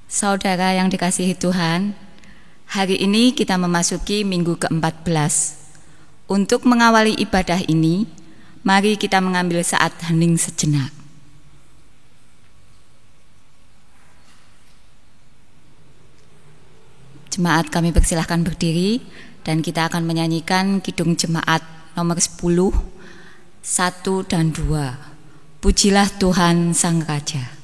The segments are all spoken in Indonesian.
Saudara yang dikasihi Tuhan, hari ini kita memasuki minggu ke-14. Untuk mengawali ibadah ini, mari kita mengambil saat hening sejenak. Jemaat, kami persilahkan berdiri dan kita akan menyanyikan Kidung Jemaat nomor 10, 1 dan 2. Pujilah Tuhan Sang Raja.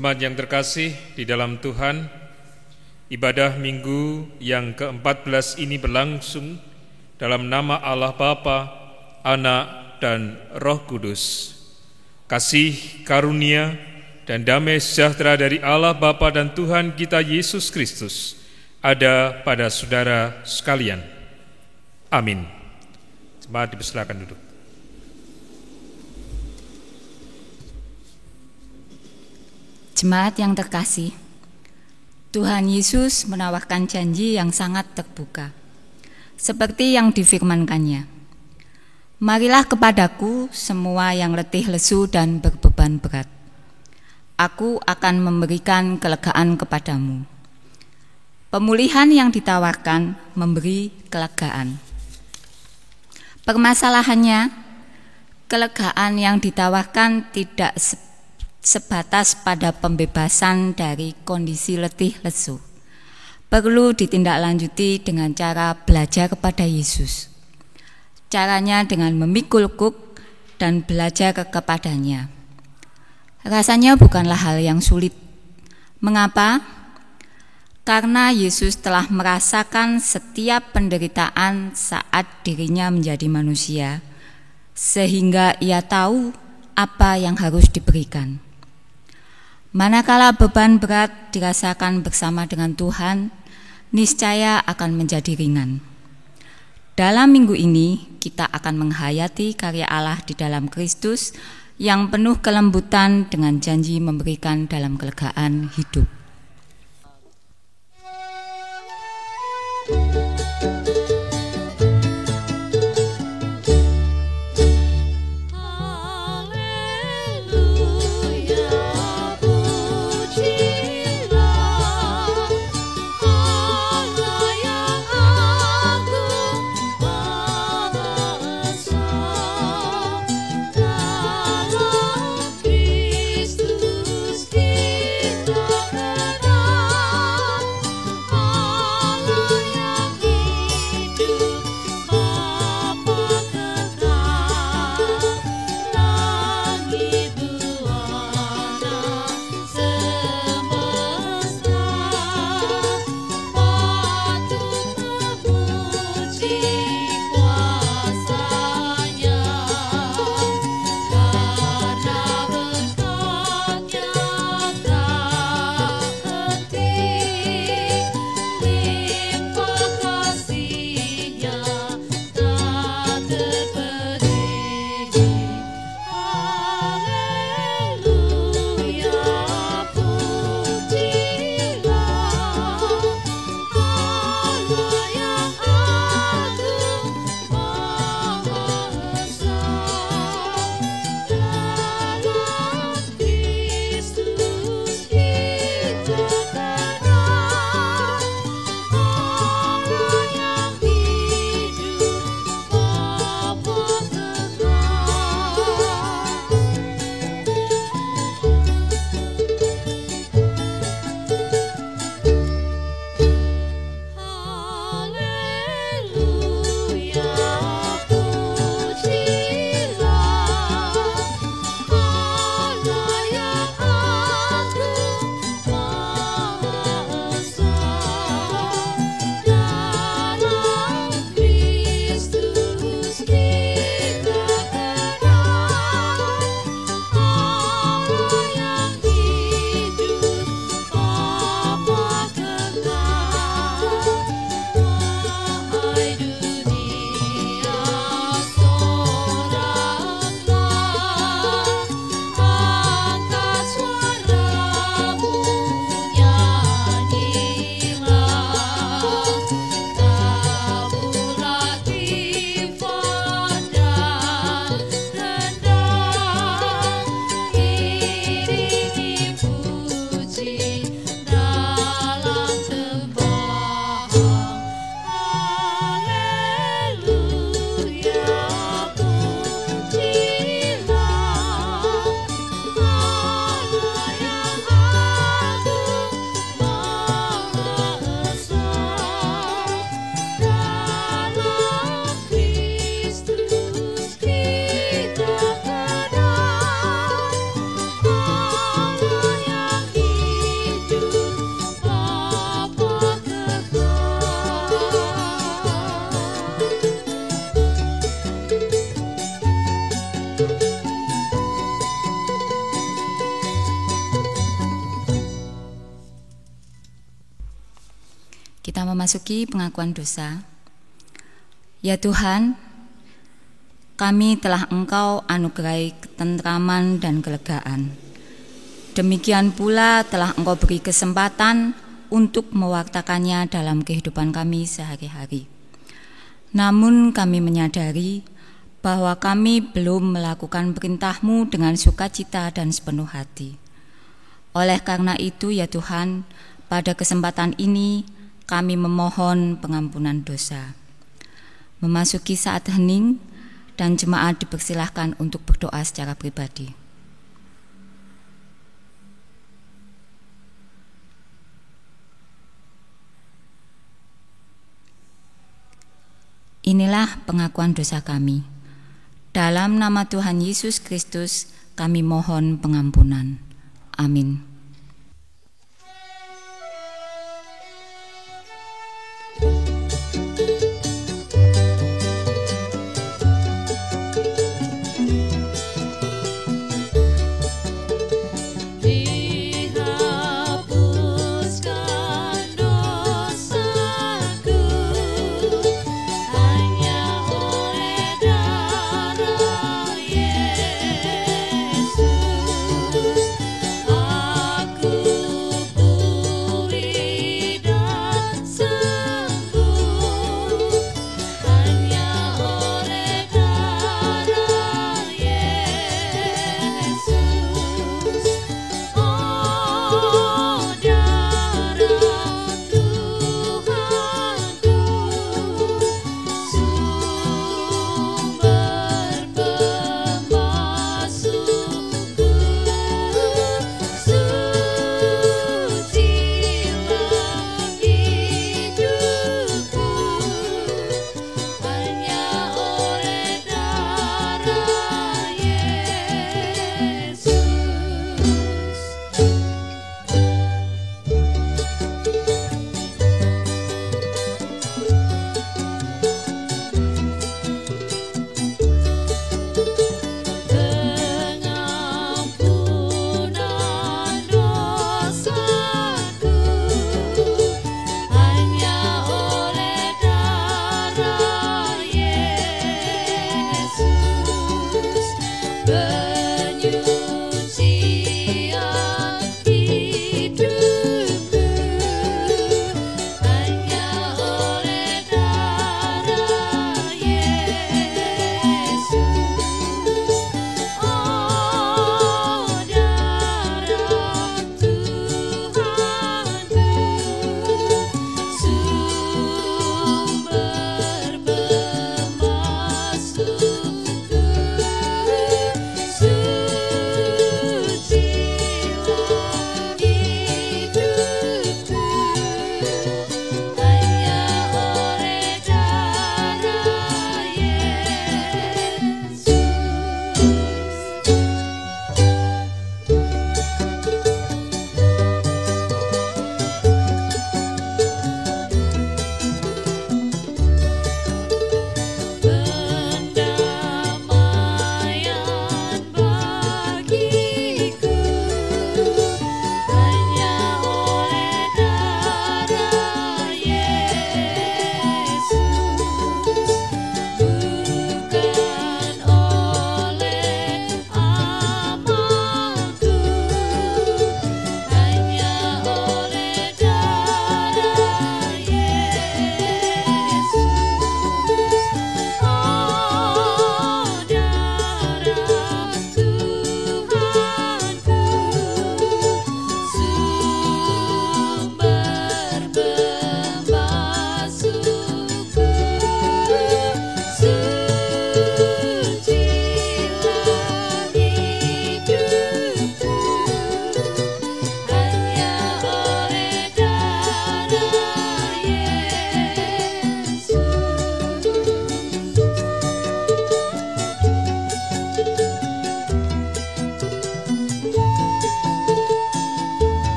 Jemaat yang terkasih di dalam Tuhan, ibadah minggu yang ke-14 ini berlangsung dalam nama Allah Bapa, Anak, dan Roh Kudus. Kasih, karunia, dan damai sejahtera dari Allah Bapa dan Tuhan kita Yesus Kristus ada pada saudara sekalian. Amin. Jemaat dipersilakan duduk. Jemaat yang terkasih, Tuhan Yesus menawarkan janji yang sangat terbuka, seperti yang difirmankannya. Marilah kepadaku semua yang letih lesu dan berbeban berat. Aku akan memberikan kelegaan kepadamu. Pemulihan yang ditawarkan memberi kelegaan. Permasalahannya, kelegaan yang ditawarkan tidak sebatas pada pembebasan dari kondisi letih lesu. Perlu ditindaklanjuti dengan cara belajar kepada Yesus. Caranya dengan memikul kuk dan belajar kepadanya. Rasanya bukanlah hal yang sulit. Mengapa? Karena Yesus telah merasakan setiap penderitaan saat dirinya menjadi manusia, sehingga ia tahu apa yang harus diberikan. Manakala beban berat dirasakan bersama dengan Tuhan, niscaya akan menjadi ringan. Dalam minggu ini, kita akan menghayati karya Allah di dalam Kristus yang penuh kelembutan dengan janji memberikan dalam kelegaan hidup. Haleluya. Kita memasuki pengakuan dosa. Ya Tuhan, kami telah Engkau anugerahi ketentraman dan kelegaan. Demikian pula telah Engkau beri kesempatan untuk mewartakannya dalam kehidupan kami sehari-hari. Namun kami menyadari bahwa kami belum melakukan perintah-Mu dengan sukacita dan sepenuh hati. Oleh karena itu ya Tuhan, pada kesempatan ini kami memohon pengampunan dosa. Memasuki saat hening dan jemaat dipersilahkan untuk berdoa secara pribadi. Inilah pengakuan dosa kami. Dalam nama Tuhan Yesus Kristus kami mohon pengampunan. Amin.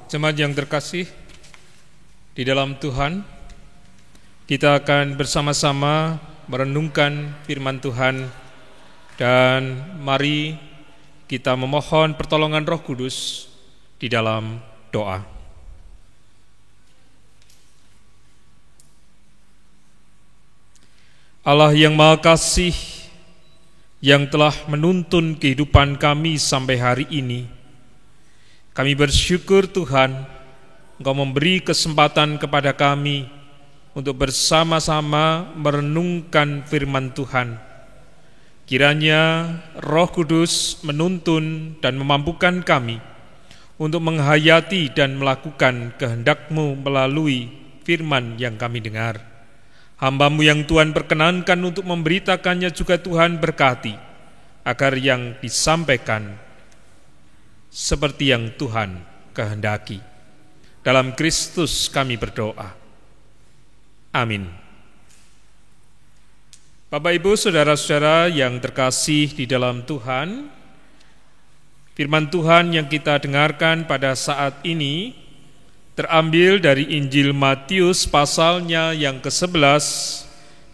Jemaat yang terkasih di dalam Tuhan, kita akan bersama-sama merenungkan firman Tuhan, dan mari kita memohon pertolongan Roh Kudus di dalam doa. Allah yang Maha Kasih, yang telah menuntun kehidupan kami sampai hari ini, kami bersyukur Tuhan, Engkau memberi kesempatan kepada kami untuk bersama-sama merenungkan firman Tuhan. Kiranya Roh Kudus menuntun dan memampukan kami untuk menghayati dan melakukan kehendak-Mu melalui firman yang kami dengar. Hamba-Mu yang Tuhan perkenankan untuk memberitakannya juga Tuhan berkati, agar yang disampaikan seperti yang Tuhan kehendaki. Dalam Kristus kami berdoa. Amin. Bapak, Ibu, saudara-saudara yang terkasih di dalam Tuhan, firman Tuhan yang kita dengarkan pada saat ini terambil dari Injil Matius pasalnya yang ke-11,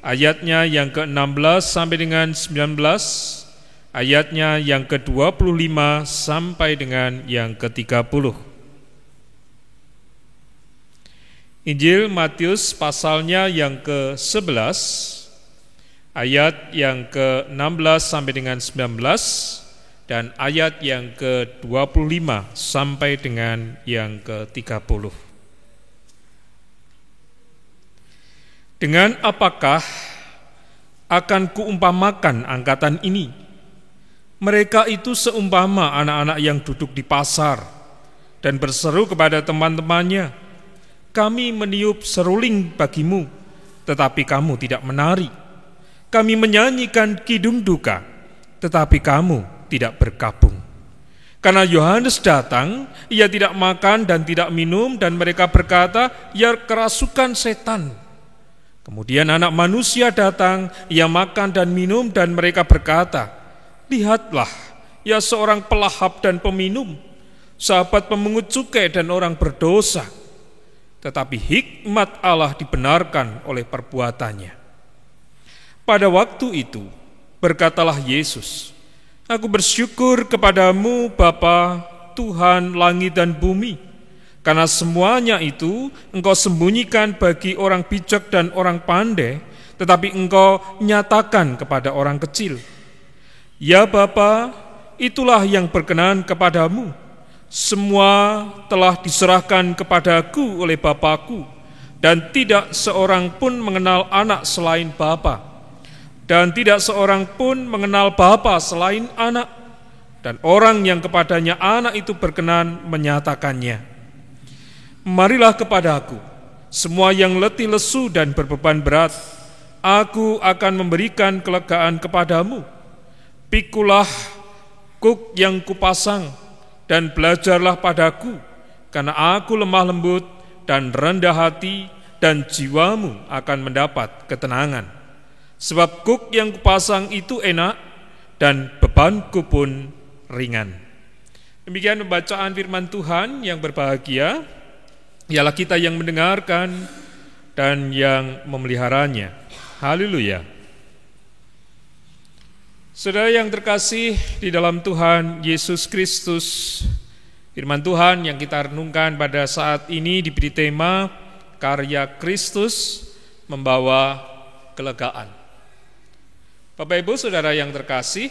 ayatnya yang ke-16 sampai dengan 19, ayatnya yang ke-25 sampai dengan yang ke-30. Injil Matius pasalnya yang ke-11, ayat yang ke-16 sampai dengan 19, dan ayat yang ke-25 sampai dengan yang ke-30. Dengan apakah akan kuumpamakan angkatan ini? Mereka itu seumpama anak-anak yang duduk di pasar dan berseru kepada teman-temannya, "Kami meniup seruling bagimu, tetapi kamu tidak menari. Kami menyanyikan kidung duka, tetapi kamu tidak bergabung. Karena Yohanes datang, ia tidak makan dan tidak minum, dan mereka berkata, ia kerasukan setan. Kemudian Anak Manusia datang, ia makan dan minum, dan mereka berkata, lihatlah, ia seorang pelahap dan peminum, sahabat pemungut cukai dan orang berdosa. Tetapi hikmat Allah dibenarkan oleh perbuatannya." Pada waktu itu, berkatalah Yesus, "Aku bersyukur kepadamu Bapa, Tuhan langit dan bumi, karena semuanya itu Engkau sembunyikan bagi orang bijak dan orang pandai, tetapi Engkau nyatakan kepada orang kecil. Ya Bapa, itulah yang berkenan kepadamu. Semua telah diserahkan kepadaku oleh Bapa-Ku, dan tidak seorang pun mengenal anak selain Bapa, dan tidak seorang pun mengenal Bapa selain anak, dan orang yang kepadanya anak itu berkenan menyatakannya. Marilah kepadaku, semua yang letih lesu dan berbeban berat, aku akan memberikan kelegaan kepadamu. Pikulah kuk yang kupasang, dan belajarlah padaku, karena aku lemah lembut dan rendah hati, dan jiwamu akan mendapat ketenangan. Sebab kuk yang kupasang itu enak, dan bebanku pun ringan." Demikian pembacaan firman Tuhan. Yang berbahagia ialah kita yang mendengarkan dan yang memeliharanya. Haleluya. Saudara yang terkasih di dalam Tuhan Yesus Kristus, firman Tuhan yang kita renungkan pada saat ini diberi tema karya Kristus membawa kelegaan. Bapak Ibu Saudara yang terkasih,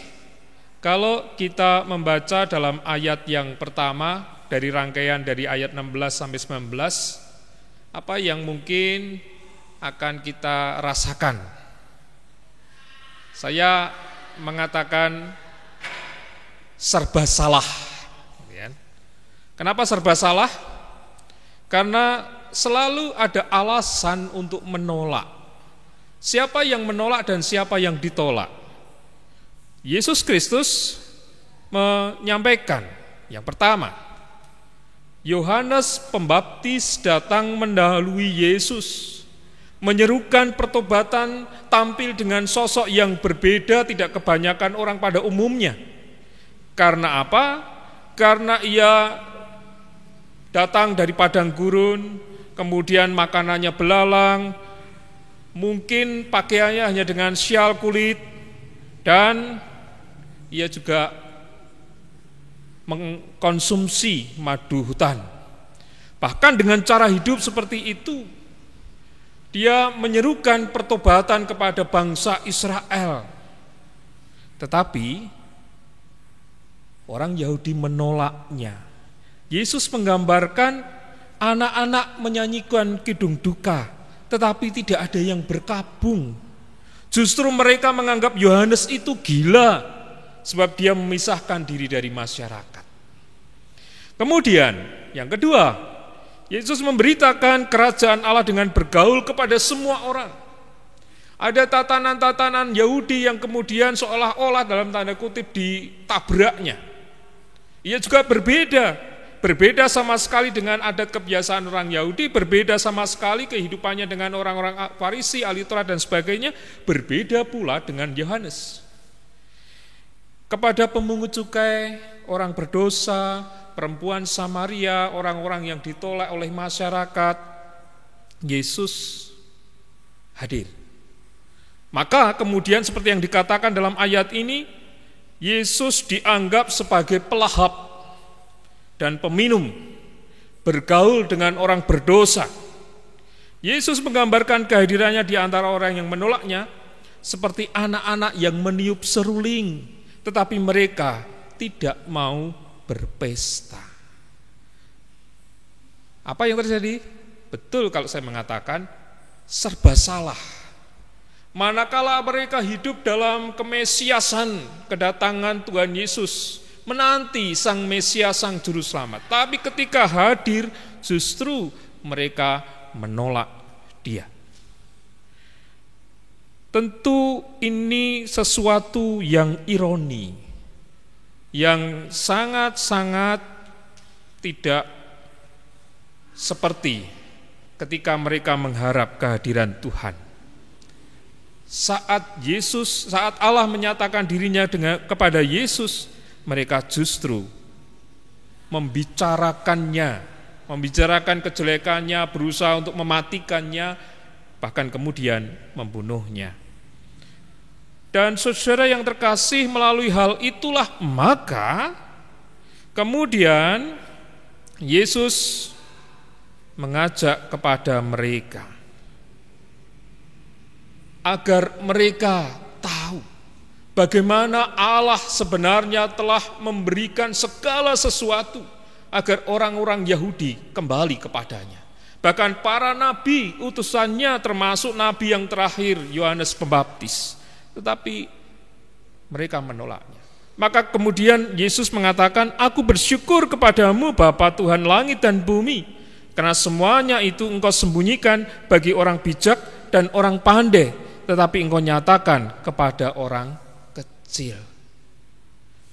kalau kita membaca dalam ayat yang pertama dari rangkaian dari ayat 16 sampai 19, apa yang mungkin akan kita rasakan? Saya mengatakan serba salah. Kenapa serba salah? Karena selalu ada alasan untuk menolak. Siapa yang menolak dan siapa yang ditolak? Yesus Kristus menyampaikan, yang pertama, Yohanes Pembaptis datang mendahului Yesus, menyerukan pertobatan, tampil dengan sosok yang berbeda, tidak kebanyakan orang pada umumnya. Karena apa? Karena ia datang dari padang gurun, kemudian makanannya belalang, mungkin pakaiannya hanya dengan syal kulit, dan ia juga mengkonsumsi madu hutan. Bahkan dengan cara hidup seperti itu, dia menyerukan pertobatan kepada bangsa Israel. Tetapi orang Yahudi menolaknya. Yesus menggambarkan anak-anak menyanyikan kidung duka, tetapi tidak ada yang berkabung. Justru mereka menganggap Yohanes itu gila, sebab dia memisahkan diri dari masyarakat. Kemudian yang kedua, Yesus memberitakan kerajaan Allah dengan bergaul kepada semua orang. Ada tatanan-tatanan Yahudi yang kemudian seolah-olah dalam tanda kutip ditabraknya. Ia juga berbeda sama sekali dengan adat kebiasaan orang Yahudi, berbeda sama sekali kehidupannya dengan orang-orang Farisi, ahli Taurat dan sebagainya, berbeda pula dengan Yohanes. Kepada pemungut cukai, orang berdosa, perempuan Samaria, orang-orang yang ditolak oleh masyarakat, Yesus hadir. Maka kemudian seperti yang dikatakan dalam ayat ini, Yesus dianggap sebagai pelahap dan peminum, bergaul dengan orang berdosa. Yesus menggambarkan kehadirannya di antara orang yang menolaknya seperti anak-anak yang meniup seruling, tetapi mereka tidak mau berpesta. Apa yang terjadi? Betul kalau saya mengatakan serba salah. Manakala mereka hidup dalam kemesiasan kedatangan Tuhan Yesus, menanti Sang Mesias, Sang Juru Selamat. Tapi ketika hadir, justru mereka menolak Dia. Tentu ini sesuatu yang ironi, yang sangat-sangat tidak seperti ketika mereka mengharap kehadiran Tuhan. Saat Allah menyatakan dirinya kepada Yesus, mereka justru membicarakan kejelekannya, berusaha untuk mematikannya, bahkan kemudian membunuhnya. Dan saudara yang terkasih, melalui hal itulah maka kemudian Yesus mengajak kepada mereka agar mereka tahu bagaimana Allah sebenarnya telah memberikan segala sesuatu agar orang-orang Yahudi kembali kepadanya. Bahkan para nabi utusannya, termasuk nabi yang terakhir Yohanes Pembaptis, tetapi mereka menolaknya. Maka kemudian Yesus mengatakan, "Aku bersyukur kepadamu Bapa Tuhan langit dan bumi, karena semuanya itu engkau sembunyikan bagi orang bijak dan orang pandai, tetapi engkau nyatakan kepada orang kecil."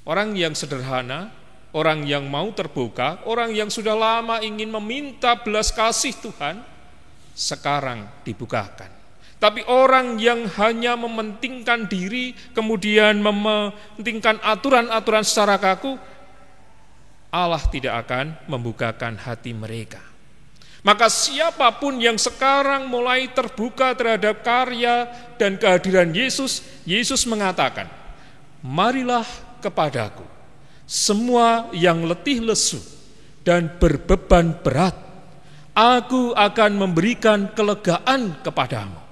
Orang yang sederhana, orang yang mau terbuka, orang yang sudah lama ingin meminta belas kasih Tuhan, sekarang dibukakan. Tapi orang yang hanya mementingkan diri, kemudian mementingkan aturan-aturan secara kaku, Allah tidak akan membukakan hati mereka. Maka siapapun yang sekarang mulai terbuka terhadap karya dan kehadiran Yesus, Yesus mengatakan, "Marilah kepadaku, semua yang letih lesu dan berbeban berat, aku akan memberikan kelegaan kepadamu.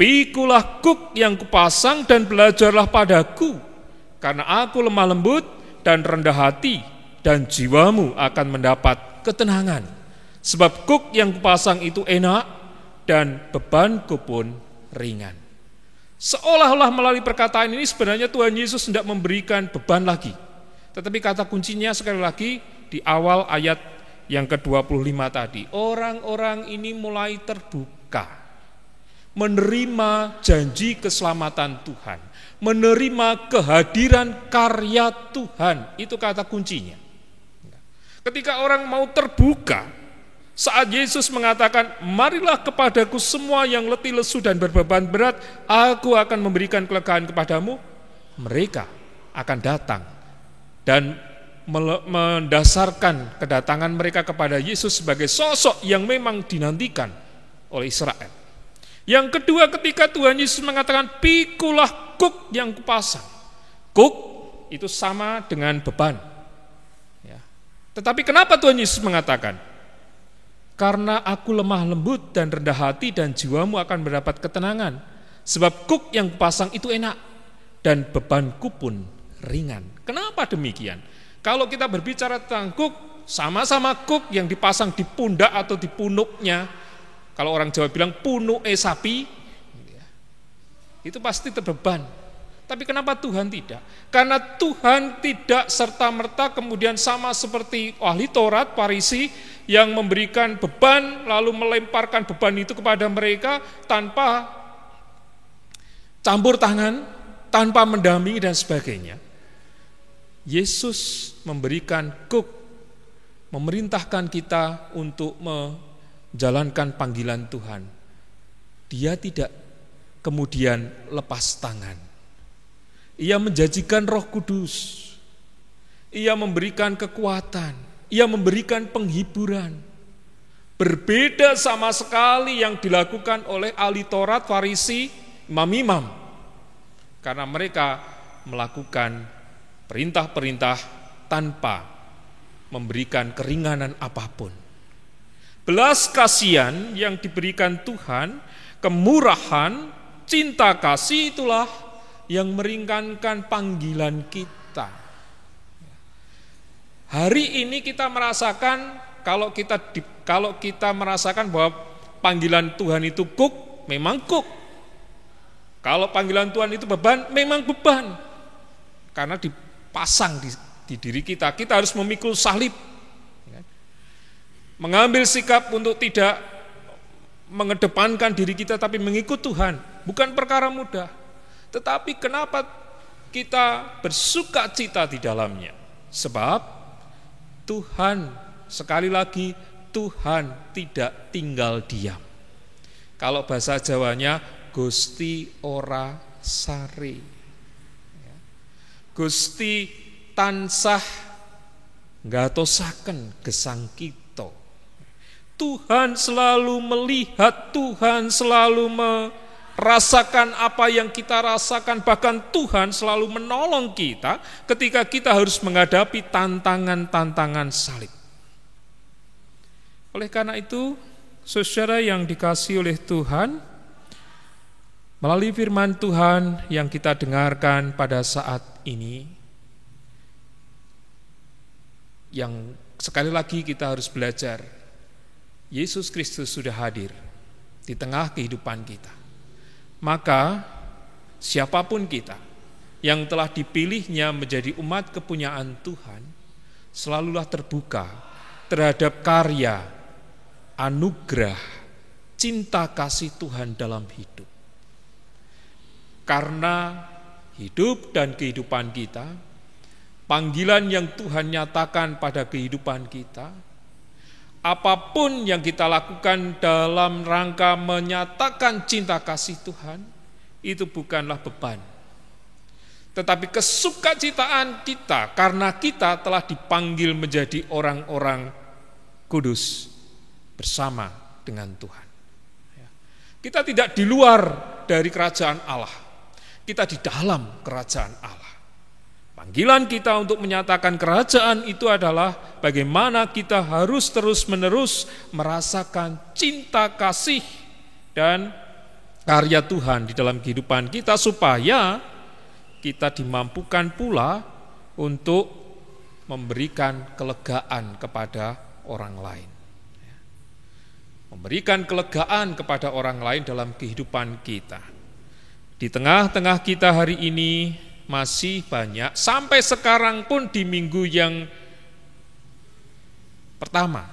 Pikulah kuk yang kupasang dan belajarlah padaku, karena aku lemah lembut dan rendah hati, dan jiwamu akan mendapat ketenangan. Sebab kuk yang kupasang itu enak, dan bebanku pun ringan." Seolah-olah melalui perkataan ini sebenarnya Tuhan Yesus tidak memberikan beban lagi. Tetapi kata kuncinya sekali lagi di awal ayat yang ke-25 tadi. Orang-orang ini mulai terbuka, menerima janji keselamatan Tuhan, menerima kehadiran karya Tuhan. Itu kata kuncinya. Ketika orang mau terbuka, saat Yesus mengatakan, "Marilah kepadaku semua yang letih lesu dan berbeban berat, aku akan memberikan kelegaan kepadamu," mereka akan datang dan mendasarkan kedatangan mereka kepada Yesus sebagai sosok yang memang dinantikan oleh Israel. Yang kedua, ketika Tuhan Yesus mengatakan, "Pikulah kuk yang kupasang." Kuk itu sama dengan beban. Tetapi kenapa Tuhan Yesus mengatakan, karena aku lemah lembut dan rendah hati dan jiwamu akan mendapat ketenangan. Sebab kuk yang kupasang itu enak dan bebanku pun ringan. Kenapa demikian? Kalau kita berbicara tentang kuk, sama-sama kuk yang dipasang di pundak atau di punuknya. Kalau orang Jawa bilang punuk sapi, itu pasti terbeban. Tapi kenapa Tuhan tidak? Karena Tuhan tidak serta-merta kemudian sama seperti ahli Taurat, Farisi yang memberikan beban lalu melemparkan beban itu kepada mereka tanpa campur tangan, tanpa mendampingi dan sebagainya. Yesus memberikan kuk, memerintahkan kita untuk menjalankan panggilan Tuhan. Dia tidak kemudian lepas tangan. Ia menjanjikan Roh Kudus. Ia memberikan kekuatan. Ia memberikan penghiburan. Berbeda sama sekali yang dilakukan oleh ahli Taurat, Farisi, imam-imam. Karena mereka melakukan perintah-perintah tanpa memberikan keringanan apapun. Belas kasihan yang diberikan Tuhan, kemurahan, cinta kasih itulah yang meringankan panggilan kita. Hari ini kita merasakan kalau kita merasakan bahwa panggilan Tuhan itu kuk, memang kuk. Kalau panggilan Tuhan itu beban, memang beban. Karena dipasang di diri kita, kita harus memikul salib. Mengambil sikap untuk tidak mengedepankan diri kita tapi mengikut Tuhan, bukan perkara mudah. Tetapi kenapa kita bersuka cita di dalamnya? Sebab Tuhan, sekali lagi, Tuhan tidak tinggal diam. Kalau bahasa Jawanya, Gusti ora sare. Gusti tansah ngatosaken gesang kita. Tuhan selalu melihat, Tuhan selalu merasakan apa yang kita rasakan, bahkan Tuhan selalu menolong kita ketika kita harus menghadapi tantangan-tantangan salib. Oleh karena itu, saudara yang dikasihi oleh Tuhan, melalui firman Tuhan yang kita dengarkan pada saat ini, yang sekali lagi kita harus belajar, Yesus Kristus sudah hadir di tengah kehidupan kita. Maka siapapun kita yang telah dipilihnya menjadi umat kepunyaan Tuhan, selalulah terbuka terhadap karya, anugerah, cinta kasih Tuhan dalam hidup. Karena hidup dan kehidupan kita, panggilan yang Tuhan nyatakan pada kehidupan kita, apapun yang kita lakukan dalam rangka menyatakan cinta kasih Tuhan, itu bukanlah beban. Tetapi kesukacitaan kita karena kita telah dipanggil menjadi orang-orang kudus bersama dengan Tuhan. Kita tidak di luar dari kerajaan Allah, kita di dalam kerajaan Allah. Panggilan kita untuk menyatakan kerajaan itu adalah bagaimana kita harus terus-menerus merasakan cinta kasih dan karya Tuhan di dalam kehidupan kita, supaya kita dimampukan pula untuk memberikan kelegaan kepada orang lain. Memberikan kelegaan kepada orang lain dalam kehidupan kita. Di tengah-tengah kita hari ini masih banyak, sampai sekarang pun di minggu yang pertama,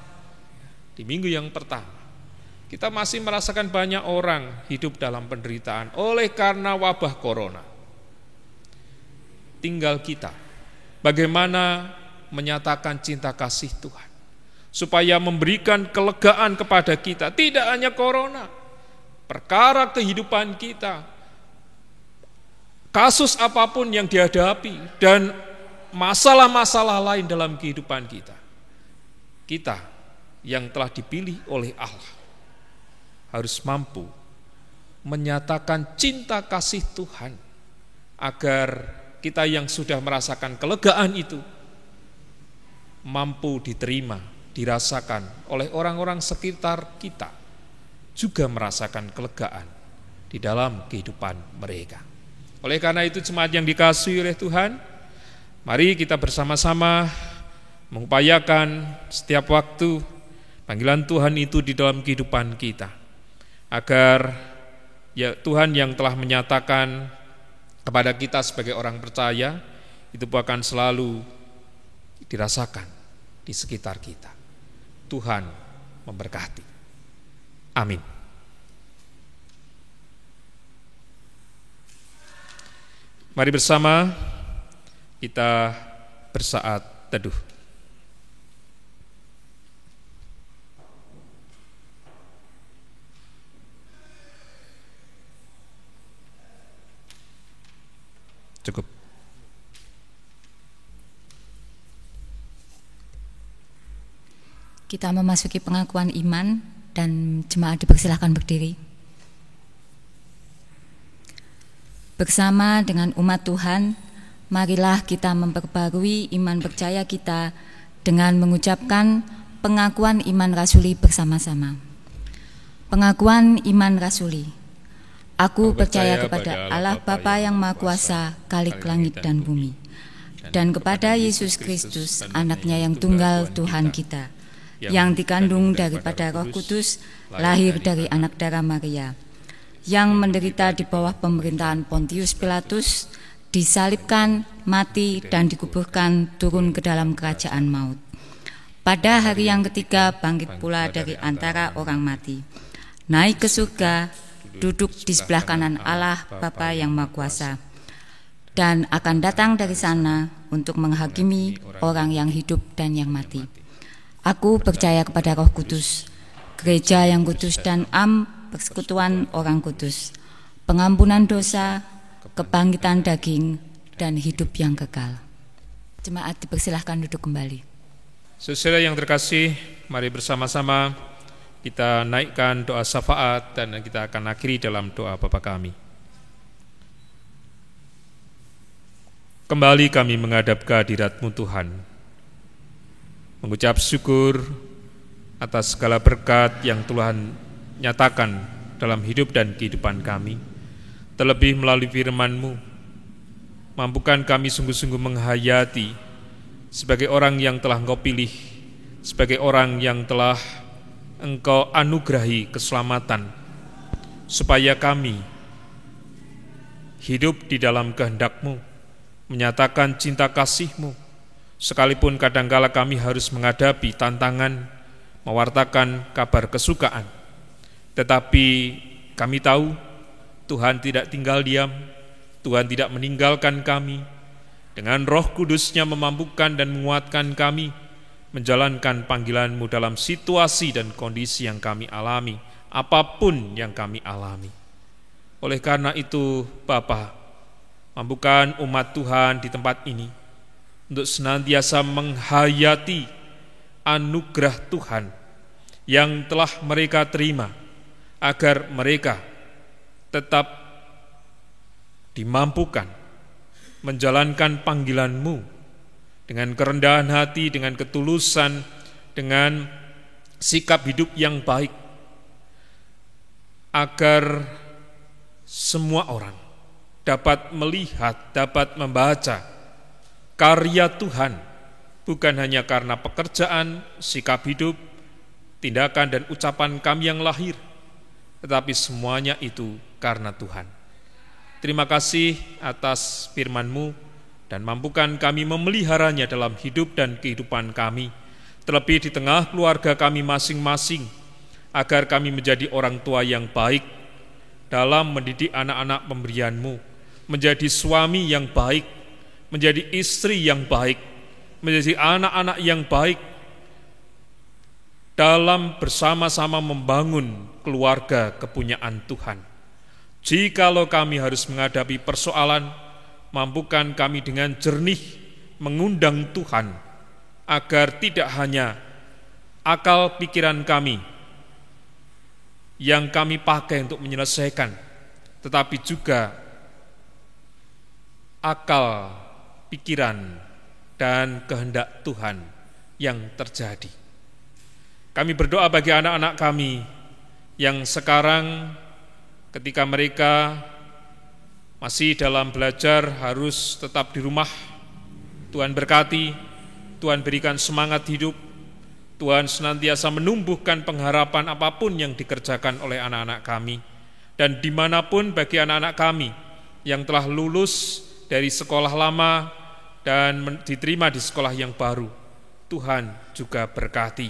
kita masih merasakan banyak orang hidup dalam penderitaan oleh karena wabah corona. Tinggal kita bagaimana menyatakan cinta kasih Tuhan, supaya memberikan kelegaan kepada kita, tidak hanya corona, perkara kehidupan kita, kasus apapun yang dihadapi, dan masalah-masalah lain dalam kehidupan kita. Kita yang telah dipilih oleh Allah harus mampu menyatakan cinta kasih Tuhan, agar kita yang sudah merasakan kelegaan itu mampu diterima, dirasakan oleh orang-orang sekitar kita, juga merasakan kelegaan di dalam kehidupan mereka. Oleh karena itu, jemaat yang dikasihi oleh Tuhan, mari kita bersama-sama mengupayakan setiap waktu panggilan Tuhan itu di dalam kehidupan kita, agar ya Tuhan yang telah menyatakan kepada kita sebagai orang percaya itu akan selalu dirasakan di sekitar kita. Tuhan memberkati. Amin. Mari bersama kita bersaat teduh. Cukup. Kita memasuki pengakuan iman dan jemaat dipersilahkan berdiri. Bersama dengan umat Tuhan, marilah kita memperbarui iman percaya kita dengan mengucapkan pengakuan iman rasuli bersama-sama. Pengakuan iman rasuli. Aku percaya kepada Allah Bapa yang Maha Kuasa, Khalik langit dan bumi, dan kepada Yesus Kristus, anaknya yang tunggal Tuhan kita, yang dikandung daripada Roh Kudus, lahir dari anak darah Maria, yang menderita di bawah pemerintahan Pontius Pilatus, disalibkan, mati, dan dikuburkan, turun ke dalam kerajaan maut. Pada hari yang ketiga bangkit pula dari antara orang mati, naik ke surga, duduk di sebelah kanan Allah Bapa yang Maha Kuasa, dan akan datang dari sana untuk menghakimi orang yang hidup dan yang mati. Aku percaya kepada Roh Kudus, gereja yang kudus dan persekutuan orang kudus, pengampunan dosa, kebangkitan daging, dan hidup yang kekal. Jemaat dipersilahkan duduk kembali. Saudara yang terkasih, mari bersama-sama kita naikkan doa syafaat dan kita akan akhiri dalam doa Bapa kami. Kembali kami menghadap kehadirat-Mu Tuhan, mengucap syukur atas segala berkat yang Tuhan nyatakan dalam hidup dan kehidupan kami, terlebih melalui firman-Mu. Mampukan kami sungguh-sungguh menghayati sebagai orang yang telah Engkau pilih, sebagai orang yang telah Engkau anugerahi keselamatan, supaya kami hidup di dalam kehendak-Mu, menyatakan cinta kasih-Mu, sekalipun kadangkala kami harus menghadapi tantangan, mewartakan kabar kesukaan. Tetapi kami tahu Tuhan tidak tinggal diam, Tuhan tidak meninggalkan kami. Dengan Roh Kudus-Nya memampukan dan menguatkan kami menjalankan panggilan-Mu dalam situasi dan kondisi yang kami alami, apapun yang kami alami. Oleh karena itu, Bapa, mampukan umat Tuhan di tempat ini untuk senantiasa menghayati anugerah Tuhan yang telah mereka terima, agar mereka tetap dimampukan menjalankan panggilan-Mu dengan kerendahan hati, dengan ketulusan, dengan sikap hidup yang baik, agar semua orang dapat melihat, dapat membaca karya Tuhan, bukan hanya karena pekerjaan, sikap hidup, tindakan dan ucapan kami yang lahir, tetapi semuanya itu karena Tuhan. Terima kasih atas firman-Mu, dan mampukan kami memeliharanya dalam hidup dan kehidupan kami, terlebih di tengah keluarga kami masing-masing, agar kami menjadi orang tua yang baik dalam mendidik anak-anak pemberian-Mu, menjadi suami yang baik, menjadi istri yang baik, menjadi anak-anak yang baik, dalam bersama-sama membangun keluarga kepunyaan Tuhan. Jikalau kami harus menghadapi persoalan, mampukan kami dengan jernih mengundang Tuhan, agar tidak hanya akal pikiran kami yang kami pakai untuk menyelesaikan, tetapi juga akal, pikiran, dan kehendak Tuhan yang terjadi. Kami berdoa bagi anak-anak kami yang sekarang ketika mereka masih dalam belajar harus tetap di rumah. Tuhan berkati, Tuhan berikan semangat hidup, Tuhan senantiasa menumbuhkan pengharapan apapun yang dikerjakan oleh anak-anak kami. Dan dimanapun bagi anak-anak kami yang telah lulus dari sekolah lama dan diterima di sekolah yang baru, Tuhan juga berkati.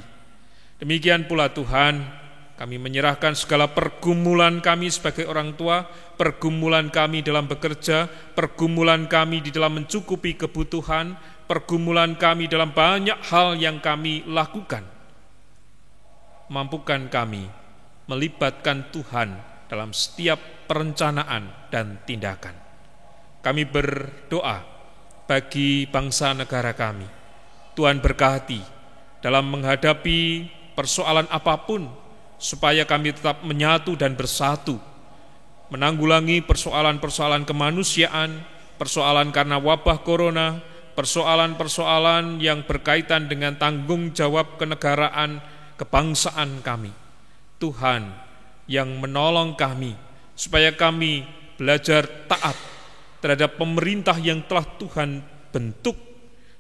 Demikian pula Tuhan, kami menyerahkan segala pergumulan kami sebagai orang tua, pergumulan kami dalam bekerja, pergumulan kami di dalam mencukupi kebutuhan, pergumulan kami dalam banyak hal yang kami lakukan. Mampukan kami melibatkan Tuhan dalam setiap perencanaan dan tindakan. Kami berdoa bagi bangsa negara kami. Tuhan berkati dalam menghadapi persoalan apapun, supaya kami tetap menyatu dan bersatu, menanggulangi persoalan-persoalan kemanusiaan, persoalan karena wabah corona, persoalan-persoalan yang berkaitan dengan tanggung jawab kenegaraan, kebangsaan kami. Tuhan yang menolong kami, supaya kami belajar taat terhadap pemerintah yang telah Tuhan bentuk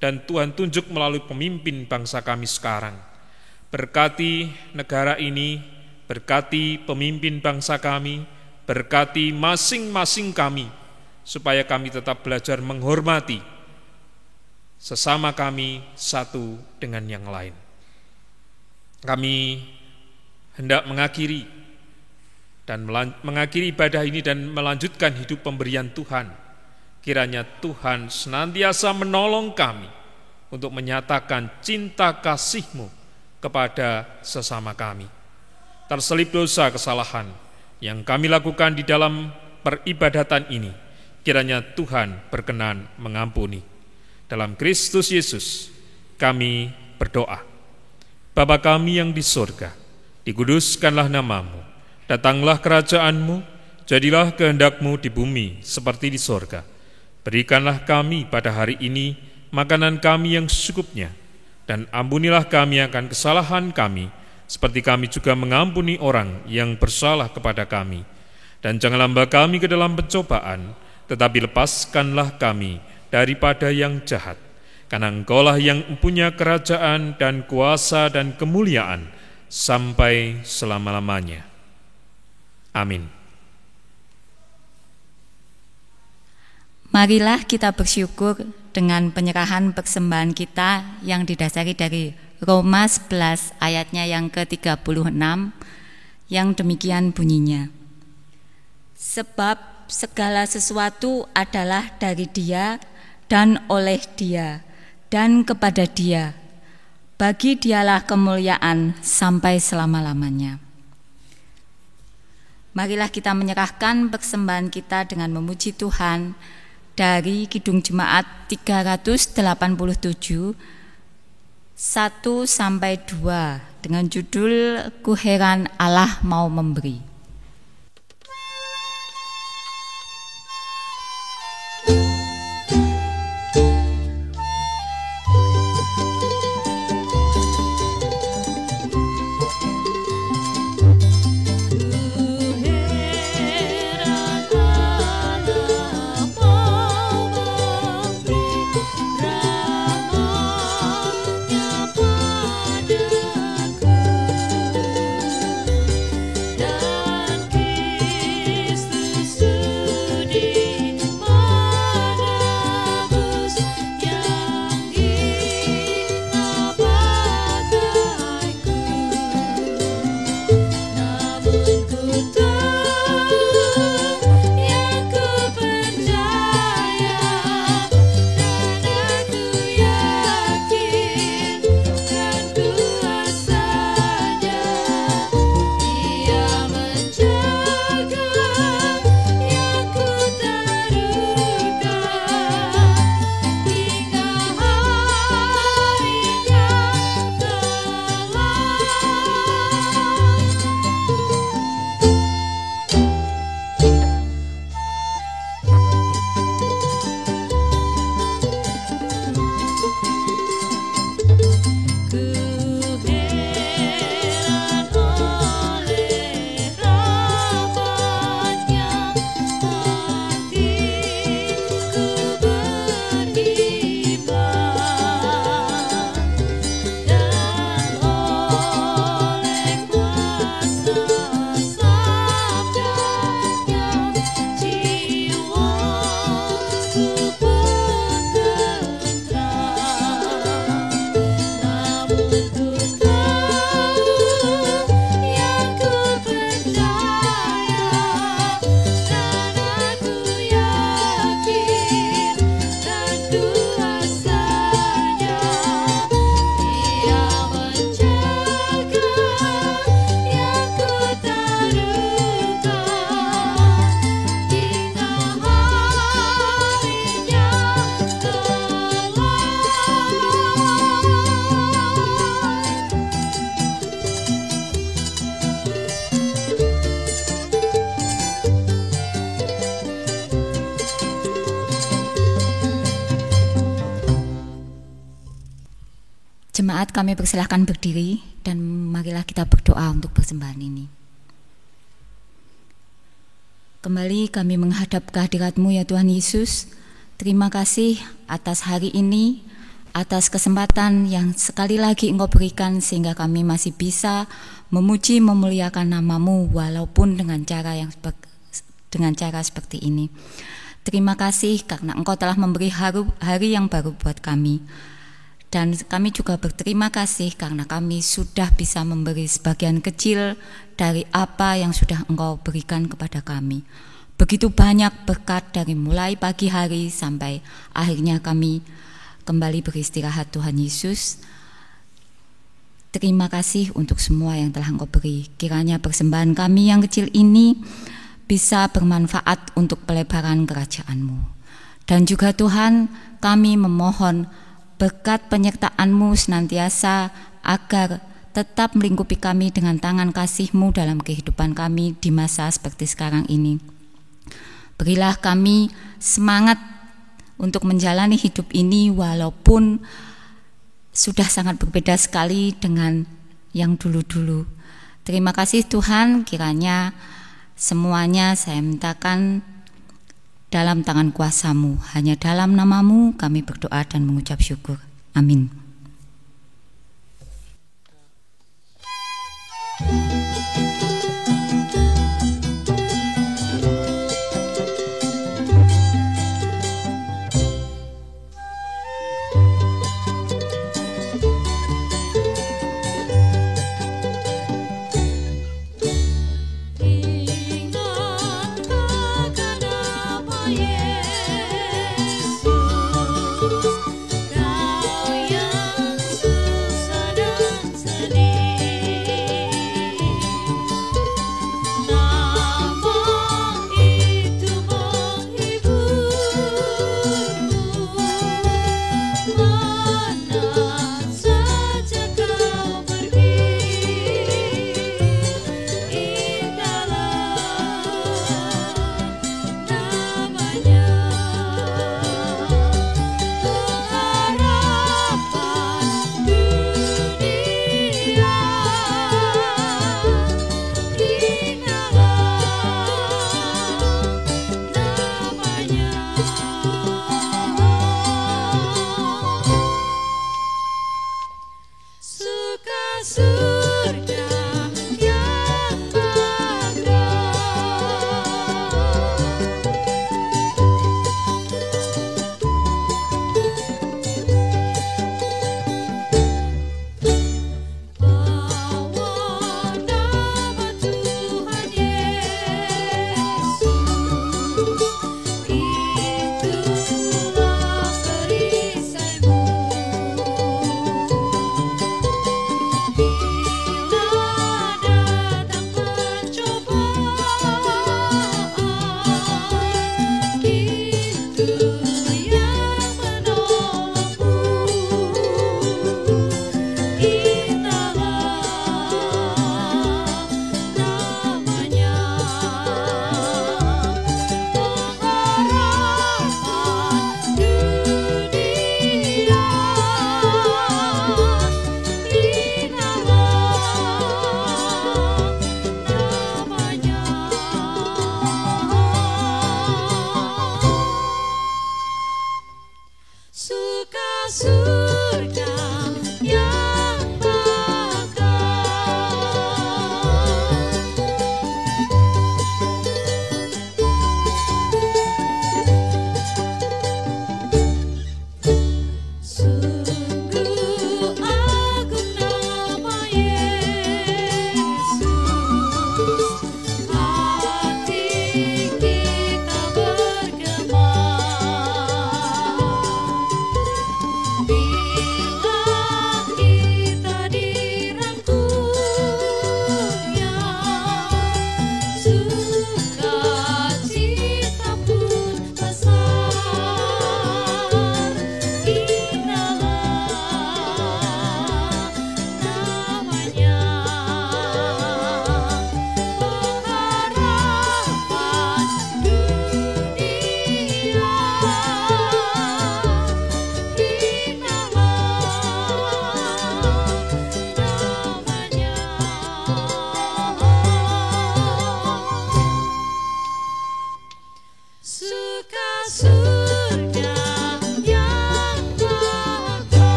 dan Tuhan tunjuk melalui pemimpin bangsa kami sekarang. Berkati negara ini, berkati pemimpin bangsa kami, berkati masing-masing kami, supaya kami tetap belajar menghormati sesama kami satu dengan yang lain. Kami hendak mengakhiri ibadah ini dan melanjutkan hidup pemberian Tuhan. Kiranya Tuhan senantiasa menolong kami untuk menyatakan cinta kasih-Mu kepada sesama kami. Terselip dosa kesalahan yang kami lakukan di dalam peribadatan ini, kiranya Tuhan berkenan mengampuni. Dalam Kristus Yesus kami berdoa. Bapa kami yang di surga, dikuduskanlah nama-Mu, datanglah kerajaan-Mu, jadilah kehendak-Mu di bumi seperti di surga. Berikanlah kami pada hari ini makanan kami yang secukupnya, dan ampunilah kami akan kesalahan kami, seperti kami juga mengampuni orang yang bersalah kepada kami. Dan janganlah membawa kami ke dalam pencobaan, tetapi lepaskanlah kami daripada yang jahat. Karena Engkaulah yang mempunyai kerajaan dan kuasa dan kemuliaan sampai selama-lamanya. Amin. Marilah kita bersyukur dengan penyerahan persembahan kita yang didasari dari Roma 11 ayatnya yang ke-36, yang demikian bunyinya. Sebab segala sesuatu adalah dari Dia dan oleh Dia dan kepada Dia. Bagi Dialah kemuliaan sampai selama-lamanya. Marilah kita menyerahkan persembahan kita dengan memuji Tuhan dari Kidung Jemaat 387 1-2 dengan judul Ku Heran Allah Mau Memberi. Dan Jemaat, kami persilahkan berdiri dan marilah kita berdoa untuk persembahan ini. Kembali kami menghadap kehadirat-Mu ya Tuhan Yesus. Terima kasih atas hari ini, atas kesempatan yang sekali lagi Engkau berikan sehingga kami masih bisa memuji memuliakan nama-Mu walaupun dengan cara seperti ini. Terima kasih karena Engkau telah memberi hari yang baru buat kami. Dan kami juga berterima kasih karena kami sudah bisa memberi sebagian kecil dari apa yang sudah Engkau berikan kepada kami. Begitu banyak berkat dari mulai pagi hari sampai akhirnya kami kembali beristirahat Tuhan Yesus. Terima kasih untuk semua yang telah Engkau beri. Kiranya persembahan kami yang kecil ini bisa bermanfaat untuk pelebaran kerajaan-Mu. Dan juga Tuhan, kami memohon berkat penyertaan-Mu senantiasa agar tetap melingkupi kami dengan tangan kasih-Mu dalam kehidupan kami di masa seperti sekarang ini. Berilah kami semangat untuk menjalani hidup ini walaupun sudah sangat berbeda sekali dengan yang dulu-dulu. Terima kasih Tuhan, kiranya semuanya saya mintakan dalam tangan kuasa-Mu. Hanya dalam nama-Mu kami berdoa dan mengucap syukur. Amin.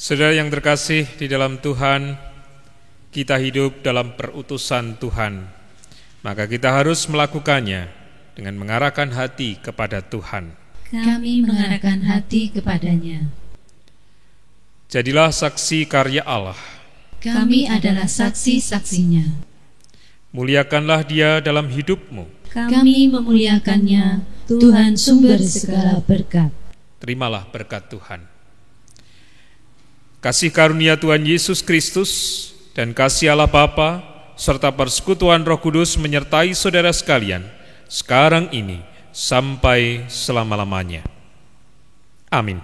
Saudara yang terkasih di dalam Tuhan, kita hidup dalam perutusan Tuhan, maka kita harus melakukannya dengan mengarahkan hati kepada Tuhan. Kami mengarahkan hati kepadanya. Jadilah saksi karya Allah. Kami adalah saksi-saksinya. Muliakanlah Dia dalam hidupmu. Kami memuliakannya, Tuhan sumber segala berkat. Terimalah berkat Tuhan. Kasih karunia Tuhan Yesus Kristus dan kasih Allah Bapa serta persekutuan Roh Kudus menyertai saudara sekalian sekarang ini sampai selama-lamanya. Amin.